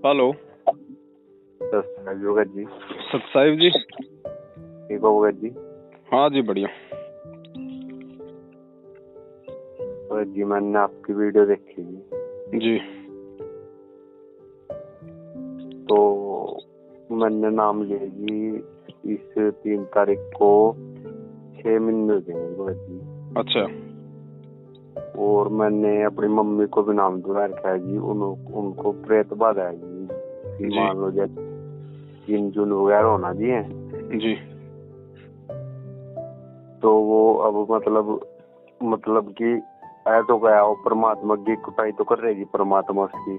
Hello Bhagat ji. सतसाहिब जी। ठीक हो भगत जी? हाँ जी बढ़िया। भगत जी मैंने आपकी वीडियो देखी जी। जी तो मैंने नाम लिया जी इस 3 तारीख को 6 महीने हो गए भगत जी। अच्छा। और मैंने अपनी मम्मी को भी नाम दुला रखा है जी। उनको प्रेत बाधा है जी। मान लो जैसे जिन जुन वगैरह होना जी है जी। तो वो अब मतलब कि ऐ तो गया वो परमात्मा की कुटाई तो कर रहेगी परमात्मा उसकी।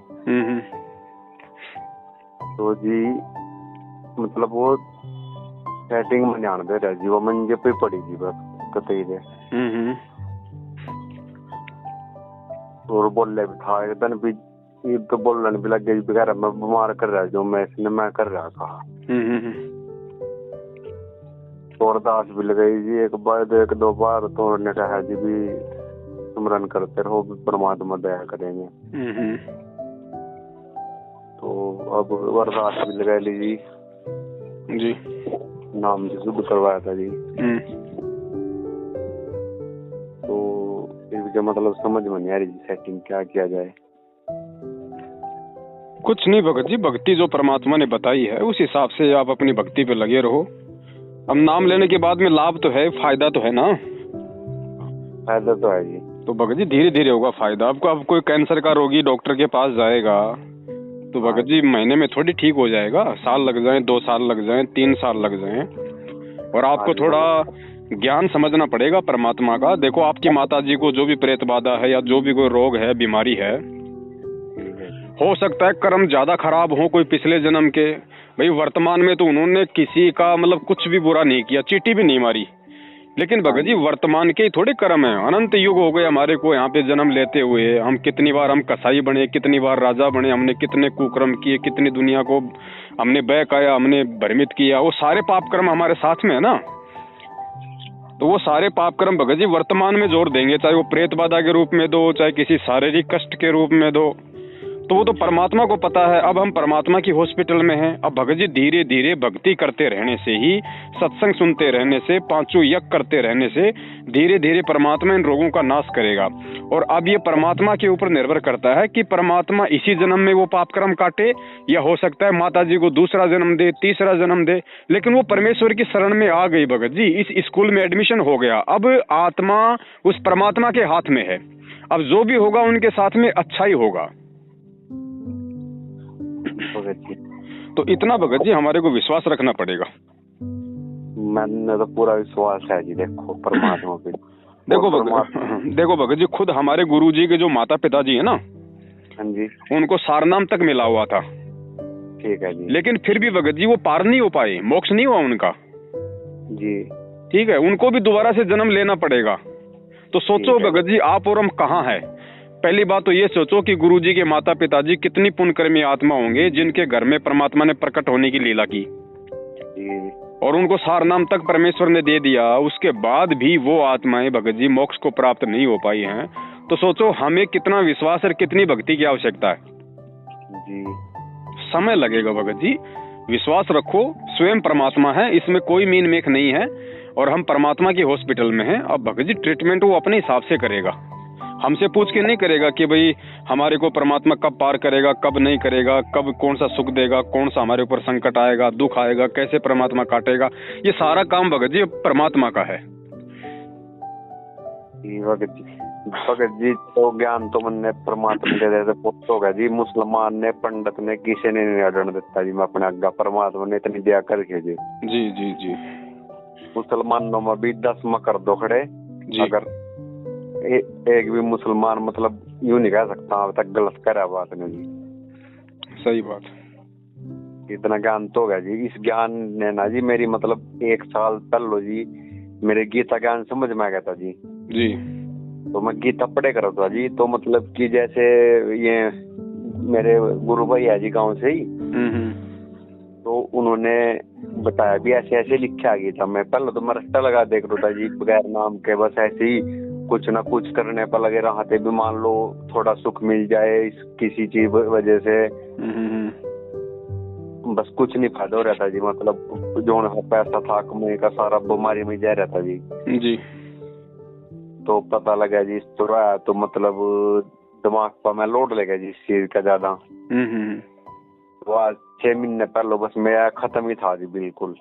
तो जी मतलब वो सेटिंग में ध्यान दे रहा जी। वो मंजे पे पड़ी जी बस कतई दे। और बोले भी था एक दिन भी तो बोलने भी लग गई बगैर मैं बीमार कर रहा जो मैं कर रहा था। तो अरदास भी लगाई जी एक दो बार। तो उन्होंने कहा जी भी सुमरन करते रहो परमात्मा दया करेंगे। तो अब अरदास भी लगा ली जी। जी नाम जी शुद्ध करवाया था जी। तो फिर मतलब समझ में नहीं आ रही जी सेटिंग क्या किया जाए। कुछ नहीं भगत जी, भक्ति जो परमात्मा ने बताई है उस हिसाब से आप अपनी भक्ति पे लगे रहो। अब नाम लेने के बाद में लाभ तो है, फायदा तो है ना। फायदा तो है जी। तो भगत जी धीरे धीरे होगा फायदा आपको। अब कोई कैंसर का रोगी डॉक्टर के पास जाएगा तो भगत जी महीने में थोड़ी ठीक हो जाएगा। साल लग जाए, 2 साल लग जाए, 3 साल लग जाए। और आपको थोड़ा ज्ञान समझना पड़ेगा परमात्मा का। देखो आपकी माता जी को जो भी प्रेत बाधा है या जो भी कोई रोग है, बीमारी है, हो सकता है कर्म ज्यादा खराब हो कोई पिछले जन्म के। भाई वर्तमान में तो उन्होंने किसी का मतलब कुछ भी बुरा नहीं किया, चींटी भी नहीं मारी। लेकिन भगत जी वर्तमान के ही थोड़े कर्म है। अनंत युग हो गए हमारे को यहाँ पे जन्म लेते हुए। हम कितनी बार हम कसाई बने, कितनी बार राजा बने, हमने कितने कुकर्म किए, कितनी दुनिया को हमने बहकाया, हमने भ्रमित किया। वो सारे पाप कर्म हमारे साथ में है ना। तो वो सारे पाप कर्म भगत जी वर्तमान में जोड़ देंगे, चाहे वो प्रेत बाधा के रूप में दो, चाहे किसी शारीरिक कष्ट के रूप में दो। तो वो तो परमात्मा को पता है। अब हम परमात्मा की हॉस्पिटल में हैं। अब भगत जी धीरे धीरे भक्ति करते रहने से ही, सत्संग सुनते रहने से, 5 यज्ञ करते रहने से धीरे धीरे परमात्मा इन रोगों का नाश करेगा। और अब ये परमात्मा के ऊपर निर्भर करता है कि परमात्मा इसी जन्म में वो पाप कर्म काटे, या हो सकता है माता जी को दूसरा जन्म दे, तीसरा जन्म दे। लेकिन वो परमेश्वर की शरण में आ गई भगत जी, इस स्कूल में एडमिशन हो गया। अब आत्मा उस परमात्मा के हाथ में है। अब जो भी होगा उनके साथ में अच्छा ही होगा। तो इतना भगत जी हमारे को विश्वास रखना पड़ेगा। मैंने तो पूरा विश्वास है जी। देखो परमात्मा पे देखो भगत जी खुद हमारे गुरु जी के जो माता पिता जी है ना, हाँ जी, उनको सारनाम तक मिला हुआ था। ठीक है जी। लेकिन फिर भी भगत जी वो पार नहीं हो पाए, मोक्ष नहीं हुआ उनका जी। ठीक है, उनको भी दोबारा से जन्म लेना पड़ेगा। तो सोचो भगत जी आप और हम कहाँ है। पहली बात तो ये सोचो कि गुरुजी के माता पिताजी कितनी पुण्यकर्मी आत्मा होंगे जिनके घर में परमात्मा ने प्रकट होने की लीला की और उनको सारनाम तक परमेश्वर ने दे दिया। उसके बाद भी वो आत्माएं भगत जी मोक्ष को प्राप्त नहीं हो पाई हैं। तो सोचो हमें कितना विश्वास और कितनी भक्ति की आवश्यकता है जी। समय लगेगा भगत जी, विश्वास रखो। स्वयं परमात्मा है, इसमें कोई मीन मेख नहीं है। और हम परमात्मा की हॉस्पिटल में हैं। अब भगत जी ट्रीटमेंट वो अपने हिसाब से करेगा, हमसे पूछ के नहीं करेगा कि भाई हमारे को परमात्मा कब पार करेगा, कब नहीं करेगा, कब कौन सा सुख देगा, कौन सा हमारे ऊपर संकट आएगा, दुख आएगा, कैसे परमात्मा काटेगा। ये सारा काम भगत जी परमात्मा का है। भगत जी तो ज्ञान तो मैंने परमात्मा दे देते होगा जी। मुसलमान ने, पंडित ने, किसी ने नहीं अड़न देता जी। मैं अपने आज्ञा परमात्मा ने इतनी दया करके जी। जी जी जी। मुसलमानों में भी 10 में कर दो खड़े। अगर एक भी मुसलमान मतलब यूं नहीं कह सकता अब तक गलत करा बात ने जी। सही बात। इतना ज्ञान तो होगा जी। इस ज्ञान ने ना जी मेरी मतलब 1 साल पहले जी मेरे गीता ज्ञान समझ में आ गया था जी। जी। तो मैं गीता पढ़े कर था जी। तो मतलब कि जैसे ये मेरे गुरु भाई है जी गाँव से ही, तो उन्होंने बताया भी ऐसे ऐसे लिखा गीता में। पहले तो मैं रट्टा लगा देख रहा था जी बगैर नाम के, बस ऐसे ही कुछ ना कुछ करने पर लगे रहते भी। मान लो थोड़ा सुख मिल जाए किसी चीज वजह से, बस कुछ नहीं फायदा हो रहा था जी, मतलब जो पैसा था कमाने का सारा बीमारी में जा रहा था जी। जी। तो पता लगा जी इस तरह, तो मतलब दिमाग पर मैं लोड लगा जी इस चीज का ज्यादा। तो आज 6 महीने पहले बस मेरा खत्म ही था जी बिल्कुल।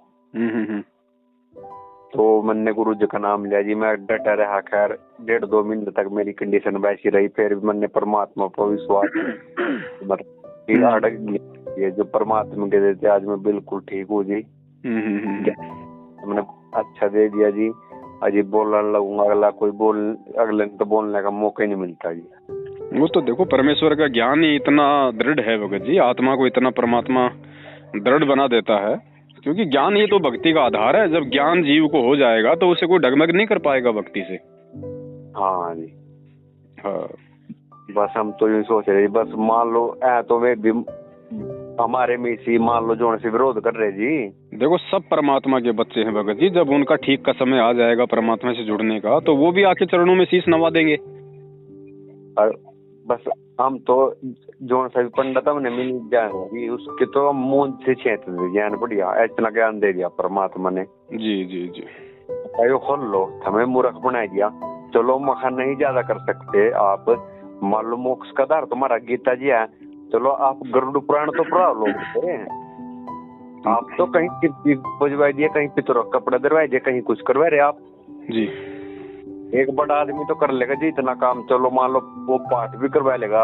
तो मैंने गुरु जी का नाम लिया जी, मैं डटा रहा। खैर 1.5-2 महीने तक मेरी कंडीशन वैसी रही, फिर मैंने परमात्मा पर विश्वास मतलब अड़क गया। ये जो परमात्मा के देते आज मैं बिल्कुल ठीक हूँ जी। मैंने अच्छा दे दिया जी, अजी बोलने लगूंगा अगला कोई अगले तो बोलने का मौका ही नहीं मिलता जी। वो तो देखो परमेश्वर का ज्ञान ही इतना दृढ़ है भगत जी, आत्मा को इतना परमात्मा दृढ़ बना देता है, क्योंकि ज्ञान ही तो भक्ति का आधार है। जब ज्ञान जीव को हो जाएगा तो उसे कोई डगमग नहीं कर पाएगा भक्ति से। हाँ जी। हाँ बस हम तो यूँ सोच रहे, बस मान लो तो वे भी हमारे में इसी मान लो जो से विरोध कर रहे जी। देखो सब परमात्मा के बच्चे हैं भगत जी, जब उनका ठीक का समय आ जाएगा परमात्मा से जुड़ने का तो वो भी आके चरणों में शीश नवा देंगे। और बस हम तो जो सभी पंडित हमने मिल जाएंगे उसके तो मुंह से छेद ज्ञान बढ़िया इतना ज्ञान दे दिया परमात्मा ने। जी जी जी। खोल लो, हमें मूर्ख बना दिया। चलो मखा नहीं ज्यादा कर सकते आप, मान लो मोक्ष का आधार तुम्हारा गीता जी है, चलो आप गरुड़ पुराण तो पढ़ा लो। आप तो कहीं बुझवा दिए, कहीं पितरों कपड़ा दरवाए दिए, कहीं कुछ करवा रहे आप जी। एक बड़ा आदमी तो कर लेगा जी इतना काम। चलो मान लो वो पाठ भी करवा लेगा।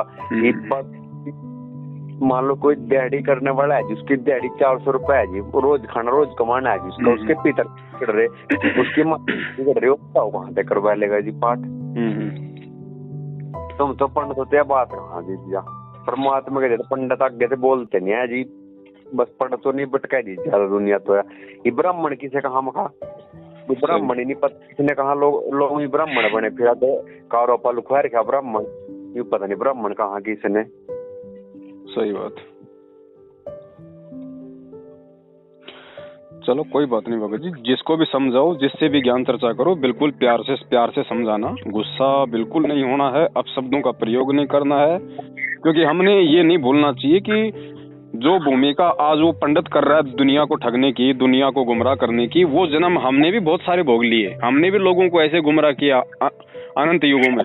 मान लो कोई दिहाड़ी करने वाला है जिसकी दिहाड़ी 400 रुपए है जी, रोज खाना रोज कमाना है जिसका, उसके पितर बिगड़ रहे, उसकी माँ बिगड़ रही हो, वहां से करवा लेगा जी पाठ। तुम तो पंडित होते हैं बात हाँ जी भैया, परमात्मा के जैसे पंडित आगे से बोलते नहीं है जी, बस पंडित तो नहीं भटका दी ज्यादा दुनिया तो है। ये ब्राह्मण किसे कहा मखा, ब्राह्मण ही नहीं पता किसने कहा लोग ही ब्राह्मण बने, फिर तो कारोपा लुखवा रखा ब्राह्मण, ये पता नहीं ब्राह्मण कहा किसने। सही बात। चलो कोई बात नहीं भगत जी, जिसको भी समझाओ, जिससे भी ज्ञान चर्चा करो, बिल्कुल प्यार से समझाना, गुस्सा बिल्कुल नहीं होना है, अपशब्दों का प्रयोग नहीं करना है, क्योंकि हमने ये नहीं भूलना चाहिए कि जो भूमिका आज वो पंडित कर रहा है दुनिया को ठगने की, दुनिया को गुमराह करने की, वो जन्म हमने भी बहुत सारे भोग लिए। हमने भी लोगों को ऐसे गुमराह किया अनंत युगों में,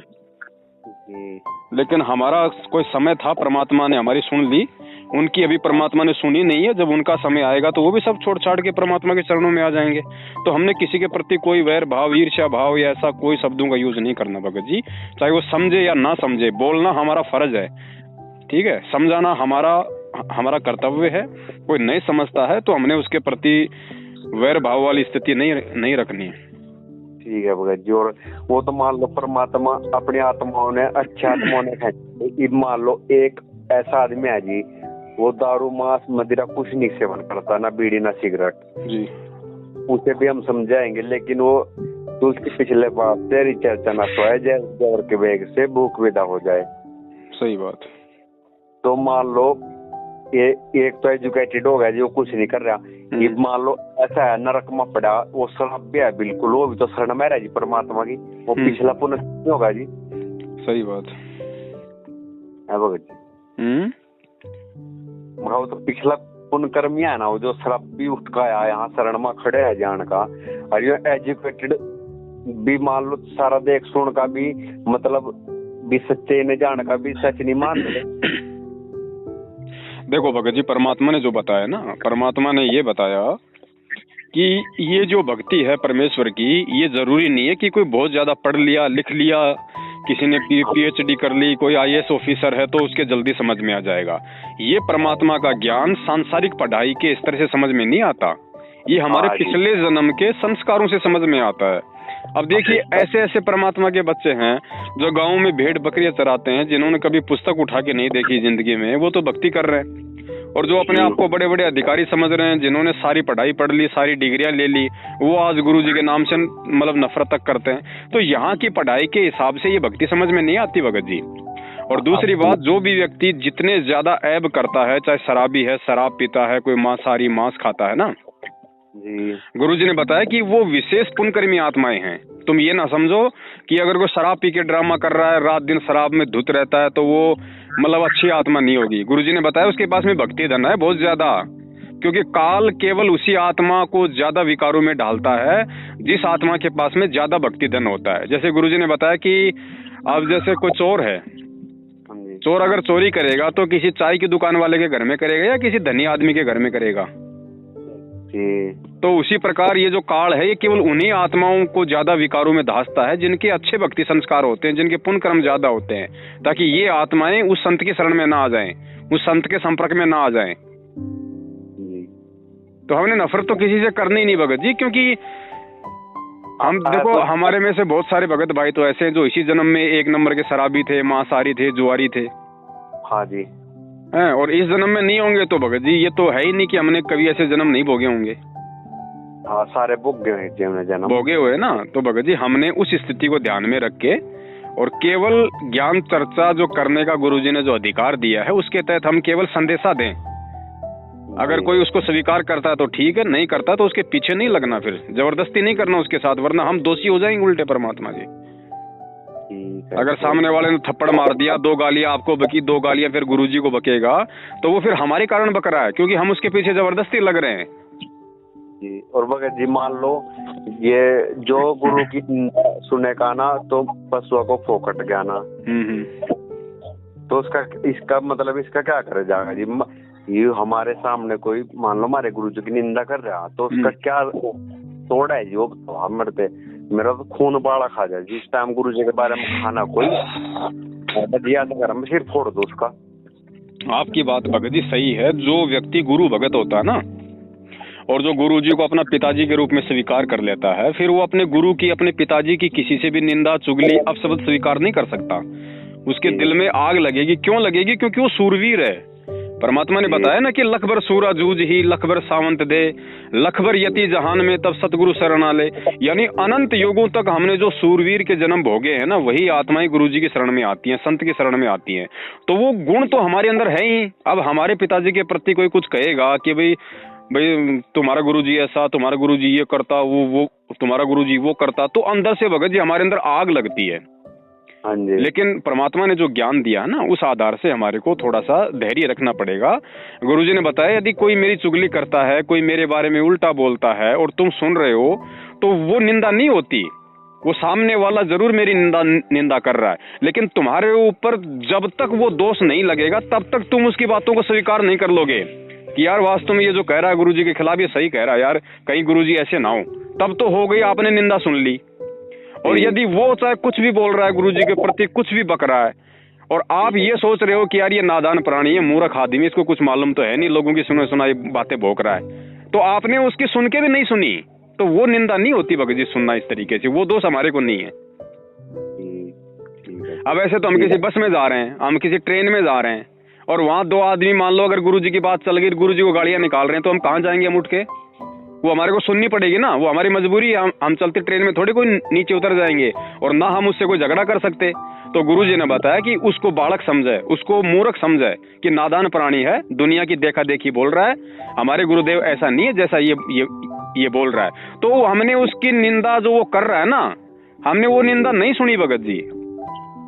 लेकिन हमारा कोई समय था, परमात्मा ने हमारी सुन ली, उनकी अभी परमात्मा ने सुनी नहीं है। जब उनका समय आएगा तो वो भी सब छोड़ छाड़ के परमात्मा के चरणों में आ जाएंगे। तो हमने किसी के प्रति कोई वैर भाव, ईर्ष्या भाव या ऐसा कोई शब्दों का यूज नहीं करना भगत जी, चाहे वो समझे या ना समझे। बोलना हमारा फर्ज है, ठीक है, समझाना हमारा कर्तव्य है। कोई नहीं समझता है तो हमने उसके प्रति वैर भाव वाली स्थिति नहीं रखनी है। ठीक है भगत जी। और वो तो मान लो परमात्मा अपनी आत्माओं ने, अच्छी आत्माओं ने, मान लो एक ऐसा आदमी है जी, वो दारू मांस मदिरा कुछ नहीं सेवन करता, ना बीड़ी ना सिगरेट जी, उसे भी हम समझाएंगे, लेकिन वो उसके पिछले बात तेरी चर्चा न सोए जैसे के वेग से भूख विदा हो जाए। सही बात। तो मान लो ये एक तो एजुकेटेड हो गया जी, वो कुछ नहीं कर रहा, ये मान लो ऐसा है नरक में पड़ा, वो सभ्य है बिल्कुल, वो भी तो शरण में रहा जी परमात्मा की, वो पिछला पुण्य नहीं होगा जी। सही बात है भगत जी। वो तो पिछला पुण्य कर्म है ना, वो जो शराबी उठ का आया यहाँ शरण में खड़े है जान का, और ये एजुकेटेड भी मान लो सारा देख सुन का भी मतलब भी सच्चे ने जान का भी सच नहीं मान रहे। देखो भगत जी, परमात्मा ने जो बताया ना, परमात्मा ने ये बताया कि ये जो भक्ति है परमेश्वर की, ये जरूरी नहीं है कि कोई बहुत ज्यादा पढ़ लिया लिख लिया, किसी ने PhD कर ली, कोई IAS ऑफिसर है तो उसके जल्दी समझ में आ जाएगा। ये परमात्मा का ज्ञान सांसारिक पढ़ाई के स्तर से समझ में नहीं आता, ये हमारे पिछले जन्म के संस्कारों से समझ में आता है। अब देखिए ऐसे ऐसे परमात्मा के बच्चे हैं जो गाँव में भेड़ बकरियां चराते हैं, जिन्होंने कभी पुस्तक उठा के नहीं देखी जिंदगी में, वो तो भक्ति कर रहे हैं। और जो अपने आप को बड़े बड़े अधिकारी समझ रहे हैं, जिन्होंने सारी पढ़ाई पढ़ ली, सारी डिग्रियां ले ली, वो आज गुरु जी के नाम से मतलब नफरत तक करते हैं। तो यहाँ की पढ़ाई के हिसाब से ये भक्ति समझ में नहीं आती भगत जी। और दूसरी बात, जो भी व्यक्ति जितने ज्यादा ऐब करता है, चाहे शराबी है, शराब पीता है, कोई मांसाहारी मांस खाता है ना जी, गुरु जी ने बताया कि वो विशेष पुण्यकर्मी आत्माएं हैं। तुम ये ना समझो कि अगर कोई शराब पी के ड्रामा कर रहा है, रात दिन शराब में धुत रहता है, तो वो मतलब अच्छी आत्मा नहीं होगी। गुरु जी ने बताया उसके पास में भक्ति धन है बहुत ज्यादा, क्योंकि काल केवल उसी आत्मा को ज्यादा विकारों में डालता है जिस आत्मा के पास में ज्यादा भक्ति धन होता है। जैसे गुरुजी ने बताया कि अब जैसे कोई चोर है, चोर अगर चोरी करेगा तो किसी चाय की दुकान वाले के घर में करेगा या किसी धनी आदमी के घर में करेगा। तो उसी प्रकार ये जो काल है ये केवल उन्हीं आत्माओं को ज्यादा विकारों में धांसता है जिनके अच्छे भक्ति संस्कार होते हैं, जिनके पुण्य कर्म ज्यादा होते हैं, ताकि ये आत्माएं उस संत की शरण में ना आ जाएं, उस संत के संपर्क में ना आ जाएं। तो हमने नफरत तो किसी से करनी ही नहीं भगत जी, क्योंकि हम देखो हमारे में से बहुत सारे भगत भाई तो ऐसे हैं जो इसी जन्म में 1 नंबर के शराबी थे, मांसाहारी थे, जुआरी थे। हाँ जी। हैं, और इस जन्म में नहीं होंगे तो भगत जी ये तो है ही नहीं कि हमने कभी ऐसे जन्म नहीं भोगे होंगे। हाँ, सारे भोगे हुए जन्म भोगे हुए ना। तो भगत जी हमने उस स्थिति को ध्यान में रख के और केवल ज्ञान चर्चा जो करने का गुरुजी ने जो अधिकार दिया है उसके तहत हम केवल संदेशा दें। अगर कोई उसको स्वीकार करता है तो ठीक है, नहीं करता तो उसके पीछे नहीं लगना, फिर जबरदस्ती नहीं करना उसके साथ, वरना हम दोषी हो जाएंगे उल्टे परमात्मा जी। अगर सामने वाले ने थप्पड़ मार दिया, 2 गालियां आपको बकी, 2 गालियां फिर गुरुजी को बकेगा, तो वो फिर हमारे कारण बक रहा है क्योंकि हम उसके पीछे जबरदस्ती लग रहे हैं जी। और भगत जी मान लो ये जो गुरु की सुनेगा ना तो पशुओं को फोकट गया ना, तो उसका इसका मतलब इसका क्या करे जाएगा जी। ये हमारे सामने कोई मान लो हमारे गुरु जी की निंदा कर रहा तो उसका क्या तोड़ है जी। वो तो मरते मेरा तो खून बाड़ा खा जाए जिस टाइम गुरु जी के बारे में खाना कोई अगर हम सिर फोड़ दो उसका। आपकी बात भगत जी सही है। जो व्यक्ति गुरु भगत होता है ना और जो गुरु जी को अपना पिताजी के रूप में स्वीकार कर लेता है, फिर वो अपने गुरु की, अपने पिताजी की किसी से भी निंदा, चुगली, अपशब्द स्वीकार नहीं कर सकता। उसके दिल में आग लगेगी। क्यों लगेगी? क्योंकि वो सूरवीर है। परमात्मा ने बताया ना कि लख भर सूरा जूझ ही, लख भर सावंत दे, लख भर यति जहान में तब सतगुरु शरणाले। यानी अनंत युगों तक हमने जो सूरवीर के जन्म भोगे हैं ना, वही आत्माएं गुरु जी की शरण में आती हैं, संत की शरण में आती हैं। तो वो गुण तो हमारे अंदर है ही। अब हमारे पिताजी के प्रति कोई कुछ कहेगा कि भाई तुम्हारा गुरुजी ऐसा, तुम्हारा गुरुजी ये करता, वो तुम्हारा गुरुजी वो करता, तो अंदर से भगत जी हमारे अंदर आग लगती है। हाँ जी। लेकिन परमात्मा ने जो ज्ञान दिया है ना, उस आधार से हमारे को थोड़ा सा धैर्य रखना पड़ेगा। गुरुजी ने बताया यदि कोई मेरी चुगली करता है, कोई मेरे बारे में उल्टा बोलता है और तुम सुन रहे हो, तो वो निंदा नहीं होती। वो सामने वाला जरूर मेरी निंदा कर रहा है, लेकिन तुम्हारे ऊपर जब तक वो दोष नहीं लगेगा तब तक तुम उसकी बातों को स्वीकार नहीं कर लोगे कि यार वास्तव में ये जो कह रहा है गुरुजी के खिलाफ ये सही कह रहा है, यार कहीं गुरुजी ऐसे ना हो। तब तो हो गई, आपने निंदा सुन ली। और यदि वो चाहे कुछ भी बोल रहा है गुरुजी के प्रति, कुछ भी बक रहा है, और आप ये सोच रहे हो कि यार ये नादान प्राणी है, मूर्ख आदमी, इसको कुछ मालूम तो है नहीं, लोगों की सुने सुनाई बातें भोंक रहा है, तो आपने उसकी सुन के भी नहीं सुनी, तो वो निंदा नहीं होती भगत जी। सुनना इस तरीके से वो दोष हमारे को नहीं है। अब ऐसे तो हम किसी बस में जा रहे हैं, हम किसी ट्रेन में जा रहे हैं और वहां 2 आदमी मान लो अगर गुरुजी की बात चल गई, गुरुजी को गालियां निकाल रहे हैं, तो हम कहाँ जाएंगे? हम उठ के वो हमारे को सुननी पड़ेगी ना, वो हमारी मजबूरी है। हम चलते ट्रेन में थोड़ी कोई नीचे उतर जाएंगे और ना हम उससे कोई झगड़ा कर सकते। तो गुरुजी ने बताया कि उसको बालक समझे, उसको मूर्ख समझे कि नादान प्राणी है, दुनिया की देखा देखी बोल रहा है, हमारे गुरुदेव ऐसा नहीं है जैसा ये बोल रहा है। तो हमने उसकी निंदा जो वो कर रहा है ना, हमने वो निंदा नहीं सुनी भगत जी।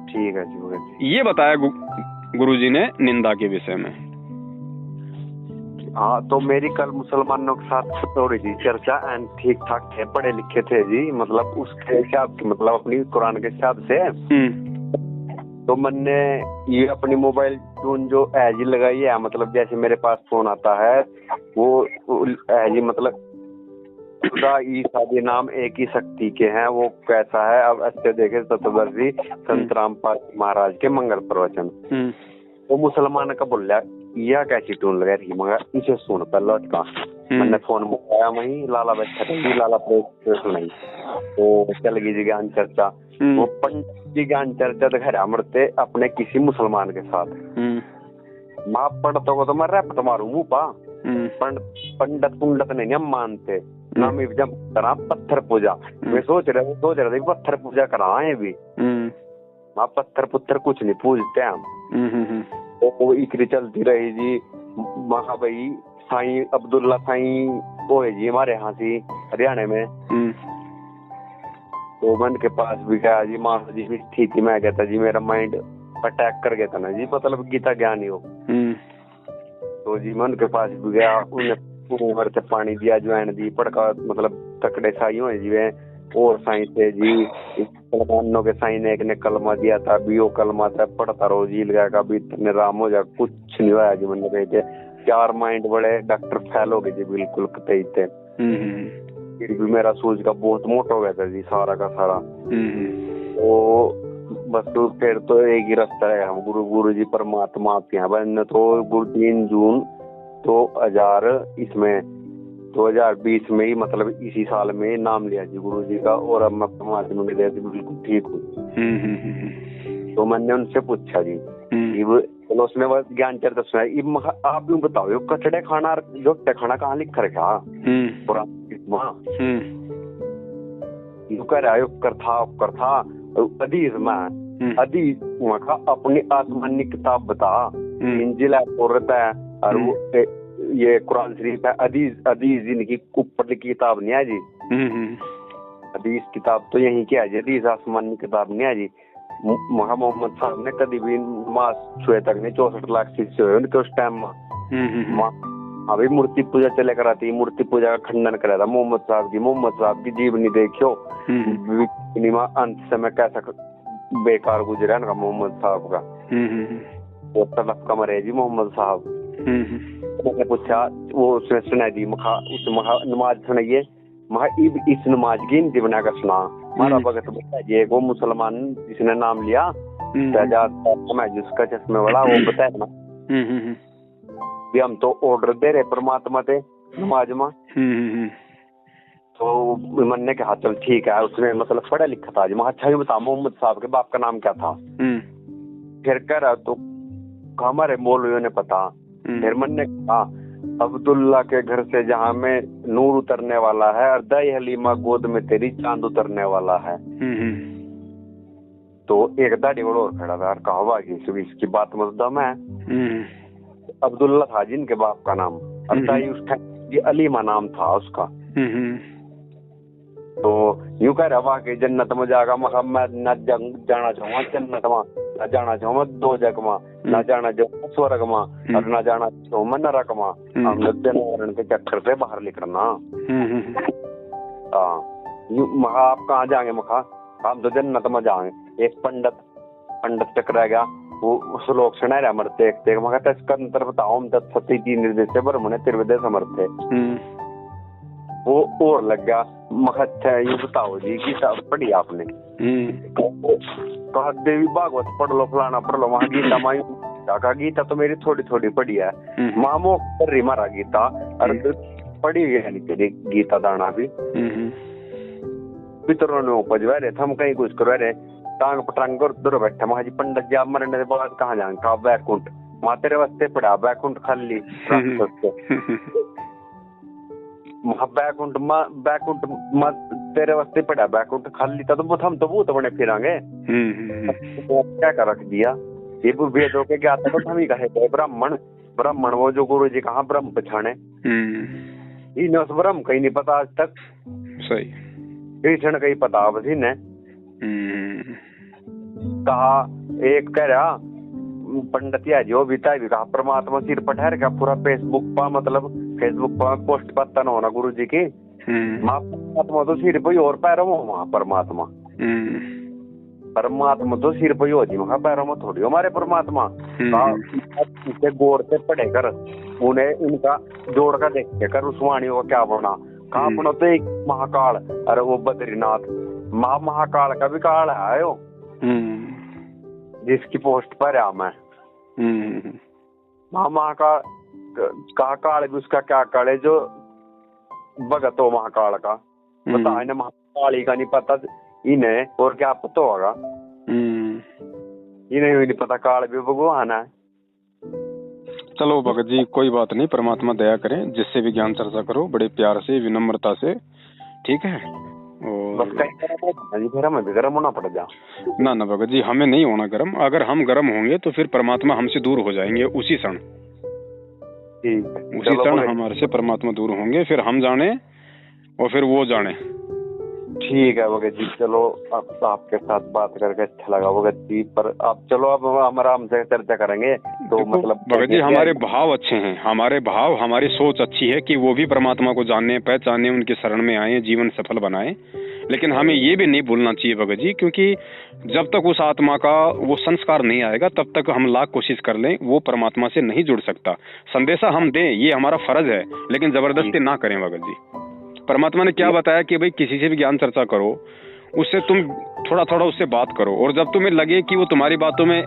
ठीक है जी भगत जी। ये बताया गुरुजी ने निंदा के विषय में। हाँ, तो मेरी कल मुसलमानों के साथ हो रही थी चर्चा, एंड ठीक ठाक थे, पढ़े लिखे थे जी, मतलब उसके हिसाब से, मतलब अपनी कुरान के हिसाब से। तो मैंने ये अपनी मोबाइल टून जो है जी लगाई है, मतलब जैसे मेरे पास फोन आता है वो है जी, मतलब खुदा ईसा के नाम एक ही शक्ति के हैं। वो कैसा है? अब अच्छे देखे सतवर्षी संत रामपाल महाराज के मंगल प्रवचन। वो मुसलमान का बोल रहा यह कैसी टून लगा रही, मगर इसे सुन पर लौट का। मैंने फोन मंगाया, वही लाला बैठा था, लाला सुनाई, तो चल गई जी ज्ञान चर्चा। वो पंडित जी ज्ञान चर्चा दिखा मरते अपने किसी मुसलमान के साथ। माँ पढ़तो को तो मैं रैप्ट मारू मुँह पा। पंडित पुंडित नहीं हम मानते ना, मैं जब करा पत्थर पूजा। मैं सोच रहे थे पत्थर पूजा कराए भी। माँ पत्थर पुत्थर कुछ नहीं पूजते हम। तो वो इकरी चलती रही जी। महा भाई साईं अब्दुल्ला साईं वो है जी हमारे यहाँ से हरियाणा में। तो मन के पास भी गया जी, माँ जी भी थी। मैं कहता जी मेरा माइंड अटैक कर गया था ना जी, मतलब गीता ज्ञानी हो। तो जी मन के पास भी गया, उन्हें उमर से पानी दिया, ज्वाइन दी, पड़का मतलब तकड़े साई हुए जी वे और साई थे जी। मुसलमानों के साई ने एक ने कलमा दिया था, भी वो कलमा था पढ़ता रो जी लगा का भी इतने राम हो जा, कुछ नहीं हुआ जी। मैंने कहे थे 4 माइंड बड़े डॉक्टर फेल हो गए जी, बिल्कुल कतई थे। फिर भी मेरा सूझ का बहुत मोटा हो गया था जी सारा का सारा। तो बस तो फिर तो एक ही रास्ता है, हम गुरु जी परमात्मा आपके यहाँ। मैंने तो 3 जून 2020 में ही मतलब इसी साल में नाम लिया जी गुरु जी का, और अब मैं परमात्मा में बिल्कुल ठीक हूँ। तो मैंने उनसे पूछा जी, चलो उसने ज्ञान चरित्र सुना, आप यूँ बताओ यो कचड़े खाना जो खाना कहाँ लिख रखा यू कह रहा कर था अदीस में अदीस का अपनी आसमानी किताब बता, इंजिल है औरत है और वो ये कुरान शरीफ है। अदीस इनकी ऊपर लिखी किताब नहीं है जी। अदीस किताब तो यही क्या है जी, अदीस आसमानी किताब नहीं है जी। मोहम्मद साहब ने कभी भी मास छुए तक नहीं, 64 लाख शिष्य हुए उनके उस टाइम में। अभी मूर्ति पूजा चले कराती, मूर्ति पूजा का खंडन करा था मोहम्मद साहब की जीवनी देखियो, अंत समय कैसा बेकार गुजरा ना मोहम्मद साहब का। वो तलफ का मरे जी मोहम्मद साहब। मैंने पूछा, वो उसने सुना दी नमाज सुनाइए, इस नमाज की हिंदी बनाकर सुना। हमारा भगत बताइए वो मुसलमान जिसने नाम लिया जिसका चश्मे वाला, वो बताया ना भी हम तो ऑर्डर दे रहे परमात्मा थे नमाज में। तो मैंने कहा चल ठीक है, उसने मतलब पढ़ा लिखा था जी। मैं अच्छा ही बता मोहम्मद साहब के बाप का नाम क्या था? फिर कह रहा तो हमारे मौलवियों ने पता। फिर मैंने कहा अब्दुल्ला के घर से जहाँ में नूर उतरने वाला है, और दाई हलीमा गोद में तेरी चांद उतरने वाला है। तो एक दाढ़ी बड़ा और खड़ा था, कहा इसकी बात मजदम है। अब्दुल्ला था जिनके बाप का नाम, और दाई उस टाइम अलीमा नाम था उसका। तो यूं कह रहा कि जन्नत में जागा, मैं न जाना चाहूंगा जन्नत में, न जाना चाहूंगा दो जग में, न जाना चाहूंगा स्वर्ग में, और न जाना चाहूंगा नरक में। हम लोग के चक्कर से बाहर निकलना। आप कहाँ जाएंगे? मखा हम तो जन्नत में जाएंगे। एक पंडित टकरा गया, वो श्लोक सुना रहा मरते एक मखा इसका अंतर बताओ। हम 10 सती निर्देश से ब्रह्म ने त्रिविदे समर्थे। वो और लग गया, मखा ये बताओ जी गीता पढ़ी आपने? कहा देवी भागवत पढ़ लो, फलाना पढ़ लो। वहाँ गीता माई का गीता तो मेरी थोड़ी थोड़ी पढ़ी है, मामो कर रही मारा गीता, और पढ़ी है गीता दाना भी। पितरों ने उपजवा रहे थे, हम कहीं कुछ करवा रहे, टांग पटांग कर दूर बैठे। वहाँ जी पंडित जी मरने के बाद कहाँ जाएंगे? कहा बैकुंठ। वहाँ तेरे वास्ते पड़ा बैकुंठ खाली बैकुंठ तेरे वास्ते पड़ा बैकुंठ खाली था। तो हम तो भूत बने फिरांगे। क्या कर रख दिया ये वेदों के ज्ञाता तो हम ही कहे ब्राह्मण वो जो गुरु जी कहाँ ब्रह्म पछाने, इन्हें उस ब्रह्म कहीं नहीं पता आज तक। सही कृष्ण का ही पता बस इन्हें। कहा एक कह रहा पंडित या जो बीता भी कहा परमात्मा सिर पर ठहर गया पूरा फेसबुक पर पोस्ट पता न होना गुरु जी की। परमात्मा तो सिर पर और पैरों में वहाँ परमात्मा तो सिर पर हो जी वहाँ पैरों में थोड़ी हमारे परमात्मा। इसे गौर से पढ़े कर उन्हें इनका जोड़ का देख कर उस वाणी को क्या बना। कहा अपना तो एक महाकाल, अरे वो बद्रीनाथ महाकाल का भी काल है वो जिसकी पोस्ट पर है मैं। महाकाल का काल भी उसका क्या काल है जो भगत हो महाकाल का बता। इन्हें महाकाली का नहीं पता इन्हें, और क्या पता होगा इन्हें भी नहीं पता काल भी भगवान है। चलो भगत जी कोई बात नहीं, परमात्मा दया करें, जिससे भी ज्ञान चर्चा करो बड़े प्यार से विनम्रता से, ठीक है। और फिर हमें भी गर्म होना पड़ जा ना भगत जी, हमें नहीं होना गर्म। अगर हम गर्म होंगे तो फिर परमात्मा हमसे दूर हो जाएंगे उसी क्षण। उसी क्षण हमारे से परमात्मा दूर होंगे, फिर हम जाने और फिर वो जाने। ठीक है भगत जी, चलो अब आपके साथ बात करके अच्छा लगा भगत जी। पर अब चलो अब हम आराम से चर्चा करेंगे। तो मतलब भगत जी हमारे भाव अच्छे हैं, हमारे भाव, हमारी सोच अच्छी है कि वो भी परमात्मा को जानने, पहचाने, उनके शरण में आए, जीवन सफल बनाए। लेकिन हमें ये भी नहीं भूलना चाहिए भगत जी, क्योंकि जब तक उस आत्मा का वो संस्कार नहीं आएगा तब तक हम लाख कोशिश कर लें, वो परमात्मा से नहीं जुड़ सकता। संदेशा हम दें, ये हमारा फर्ज है, लेकिन जबरदस्ती ना करें भगत जी। परमात्मा ने क्या बताया कि भाई किसी से भी ज्ञान चर्चा करो, उससे तुम थोड़ा थोड़ा उससे बात करो, और जब तुम्हें लगे कि वो तुम्हारी बातों में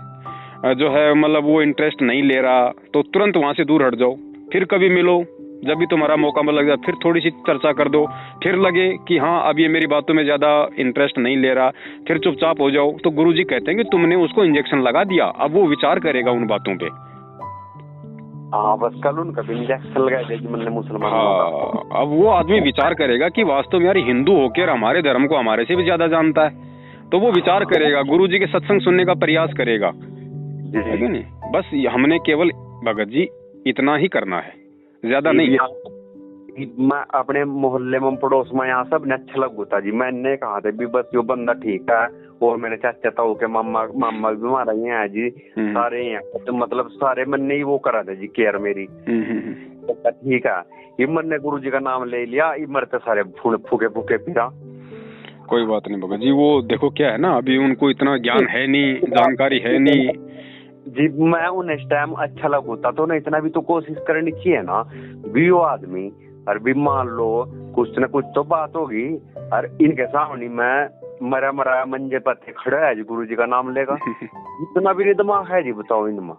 जो है मतलब वो इंटरेस्ट नहीं ले रहा, तो तुरंत वहां से दूर हट जाओ। फिर कभी मिलो, जब भी तुम्हारा मौका लग जाए फिर थोड़ी सी चर्चा कर दो। फिर लगे कि हाँ अब ये मेरी बातों में ज्यादा इंटरेस्ट नहीं ले रहा, फिर चुपचाप हो जाओ। तो गुरुजी कहते हैं कि तुमने उसको इंजेक्शन लगा दिया, अब वो विचार करेगा उन बातों पे। हाँ बस कल उनका इंजेक्शन लगाया थे मैंने मुसलमान। हाँ, अब वो आदमी विचार करेगा कि वास्तव में यार हिंदू होकर हमारे धर्म को हमारे से भी ज्यादा जानता है, तो वो विचार करेगा, गुरुजी के सत्संग सुनने का प्रयास करेगा, है कि नहीं। बस हमने केवल भगत जी इतना ही करना है, ज्यादा नहीं। मैं अपने मोहल्ले में पड़ोस में यहाँ सब ने अच्छा लगू था जी। मैंने कहा था भी बस जो बंदा ठीक है, और मेरे चाचा ताऊ के मामा भी हमारा ही है जी, सारे हैं। तो मतलब सारे मन ने ही वो करा था जी केयर मेरी। तो ठीक है, ये मन ने गुरु जी का नाम ले लिया, ये मरते सारे फूके फूके फिरा। कोई बात नहीं भगत जी, वो देखो क्या है ना, अभी उनको इतना ज्ञान है नहीं, जानकारी है नहीं जी। मैं उन्हें इस टाइम अच्छा लगता तो ना, इतना भी तो कोशिश करनी चाहिए ना भी। वो आदमी और भी मान लो कुछ न कुछ तो बात होगी, और इनके सामने मैं मरा मंजे पत्ते खड़ा है जी, गुरु जी का नाम लेगा। इतना भी नहीं दिमाग है जी, बताओ इनमें।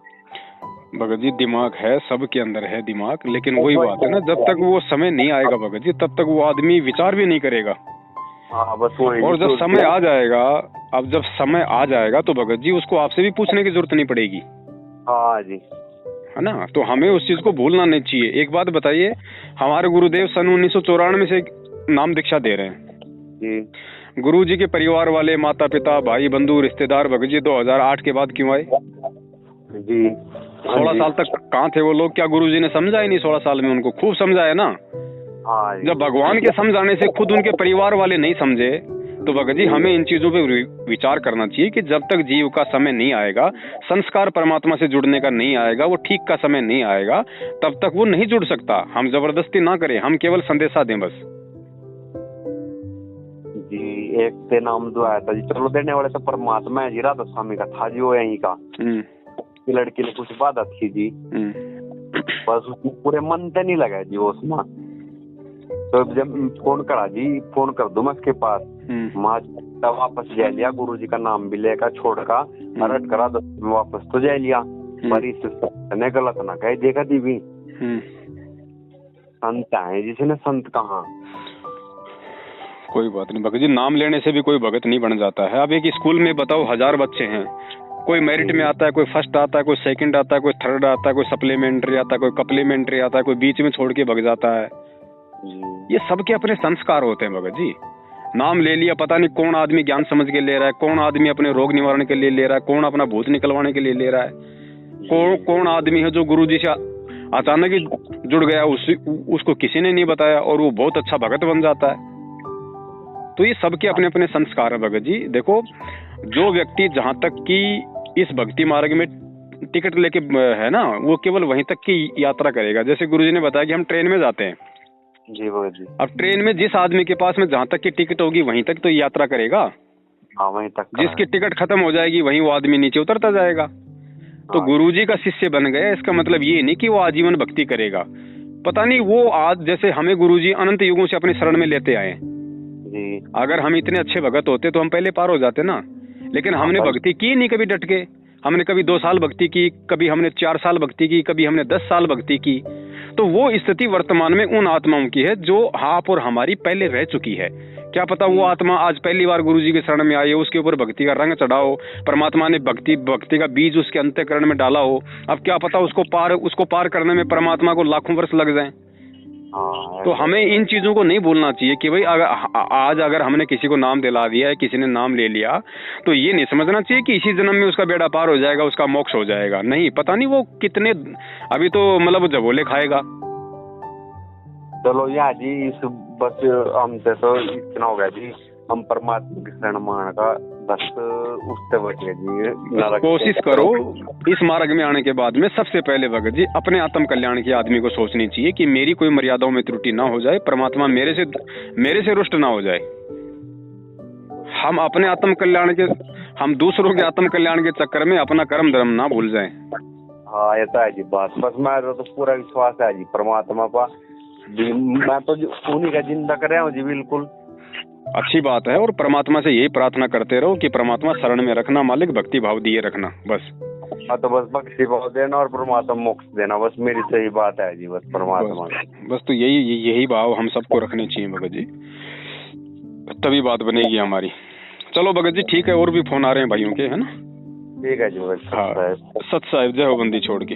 भगत जी दिमाग है, सबके अंदर है दिमाग, लेकिन वही बात है ना, जब तक वो समय नहीं आएगा भगत जी तब तक वो आदमी विचार भी नहीं करेगा। हाँ बस वही। और जब समय आ जाएगा, अब जब समय आ जाएगा तो भगत जी उसको आपसे भी पूछने की जरूरत नहीं पड़ेगी। हाँ जी, है ना। तो हमें उस चीज को भूलना नहीं चाहिए। एक बात बताइए, हमारे गुरुदेव सन 1994 से नाम दीक्षा दे रहे हैं जी। गुरु जी के परिवार वाले, माता पिता, भाई बंधु, रिश्तेदार भगत जी 2008 के बाद क्यों आए जी? 16 साल तक कहाँ थे वो लोग? क्या गुरु जी ने समझा ही नहीं? 16 साल में उनको खूब समझाया ना। हाँ, जब भगवान के समझाने से खुद उनके परिवार वाले नहीं समझे, तो भगत जी हमें इन चीजों पे विचार करना चाहिए कि जब तक जीव का समय नहीं आएगा, संस्कार परमात्मा से जुड़ने का नहीं आएगा, वो ठीक का समय नहीं आएगा, तब तक वो नहीं जुड़ सकता। हम जबरदस्ती ना करें, हम केवल संदेशा दें बस। जी एक से नाम जो आया था जी, चलो देने वाले तो परमात्मा है जी, राधा स्वामी का था जी, वो यहीं का। लड़की ने कुछ बात थी जी, बस उसको पूरे मन से नहीं लगा जी वो उसमें। तो जब फोन करा जी, फोन कर दूं मैं उसके पास, तब वापस जा लिया, गुरु जी का नाम भी लेकर छोड़ का हरट करा, वापस तो जा लिया। पर इसने गलत ना कहे, देखा दीवी संत है जिसने संत कहा। कोई बात नहीं भगत जी, नाम लेने से भी कोई भगत नहीं बन जाता है। अब एक स्कूल में बताओ 1000 बच्चे हैं, कोई मेरिट में आता है, कोई फर्स्ट आता है, कोई सेकंड आता है, कोई थर्ड आता है, कोई सप्लीमेंट्री आता है, कोई कप्लीमेंट्री आता है, कोई बीच में छोड़ के भग जाता है। ये सबके अपने संस्कार होते हैं भगत जी। नाम ले लिया, पता नहीं कौन आदमी ज्ञान समझ के ले रहा है, कौन आदमी अपने रोग निवारण के लिए ले रहा है, कौन अपना भूत निकलवाने के लिए ले रहा है, कौन आदमी है जो गुरु जी से अचानक ही जुड़ गया, उसको किसी ने नहीं बताया और वो बहुत अच्छा भगत बन जाता है। तो ये सबके अपने अपने संस्कार है भगत जी। देखो, जो व्यक्ति जहाँ तक कि इस भक्ति मार्ग में टिकट लेके है ना, वो केवल वहीं तक की यात्रा करेगा। जैसे गुरुजी ने बताया कि हम ट्रेन में जाते हैं जी भगत जी, अब ट्रेन में जिस आदमी के पास में जहाँ तक की टिकट होगी वहीं तक तो यात्रा करेगा। हाँ वहीं तक। जिसकी टिकट खत्म हो जाएगी वहीं वो आदमी नीचे उतरता जाएगा। तो गुरुजी का शिष्य बन गया, इसका मतलब ये नहीं कि वो आजीवन भक्ति करेगा। पता नहीं वो आज जैसे हमें गुरुजी अनंत युगों से अपने शरण में लेते आए, अगर हम इतने अच्छे भगत होते तो हम पहले पार हो जाते ना। लेकिन हमने भक्ति की नहीं कभी डट के। हमने कभी 2 साल भक्ति की, कभी हमने 4 साल भक्ति की, कभी हमने 10 साल भक्ति की। तो वो स्थिति वर्तमान में उन आत्माओं की है जो आप और हमारी पहले रह चुकी है। क्या पता वो आत्मा आज पहली बार गुरुजी के शरण में आई हो, उसके ऊपर भक्ति का रंग चढ़ाओ, परमात्मा ने भक्ति का बीज उसके अंतःकरण में डाला हो। अब क्या पता उसको पार करने में परमात्मा को लाखों वर्ष लग जाएं। तो हमें इन चीजों को नहीं भूलना चाहिए कि भाई आज अगर हमने किसी को नाम दिला दिया है, किसी ने नाम ले लिया, तो ये नहीं समझना चाहिए कि इसी जन्म में उसका बेड़ा पार हो जाएगा, उसका मोक्ष हो जाएगा। नहीं, पता नहीं वो कितने अभी तो मतलब जबोले खाएगा। चलो यार जी, इस बस हमसे तो इतना हो गया जी, हम परमात्मा की शरण मान का बस उससे बचे जी। बस कोशिश करो इस मार्ग में आने के बाद में सबसे पहले भगत जी अपने आत्म कल्याण की आदमी को सोचनी चाहिए कि मेरी कोई मर्यादाओं में त्रुटि ना हो जाए, परमात्मा मेरे से रुष्ट ना हो जाए। हम अपने आत्म कल्याण के, हम दूसरों के आत्म कल्याण के चक्कर में अपना कर्म धर्म ना भूल जाएं। हाँ ये तो है जी बात। बस मेरा तो पूरा विश्वास है जी परमात्मा का, मैं तो उन्हीं का जिंदा कर रहा हूँ जी। बिल्कुल अच्छी बात है। और परमात्मा से यही प्रार्थना करते रहो कि परमात्मा शरण में रखना, मालिक भक्ति भाव दिए रखना बस। हाँ तो बस भक्ति भाव देना और परमात्मा मोक्ष देना, बस मेरी सही बात है जी। बस परमात्मा बस तो यही भाव हम सबको रखने चाहिए भगत जी, तभी बात बनेगी हमारी। चलो भगत जी ठीक है, और भी फोन आ रहे हैं भाइयों के, है ना? ठीक है जी। हाँ सत साहिब, जय हो बंदी छोड़ के।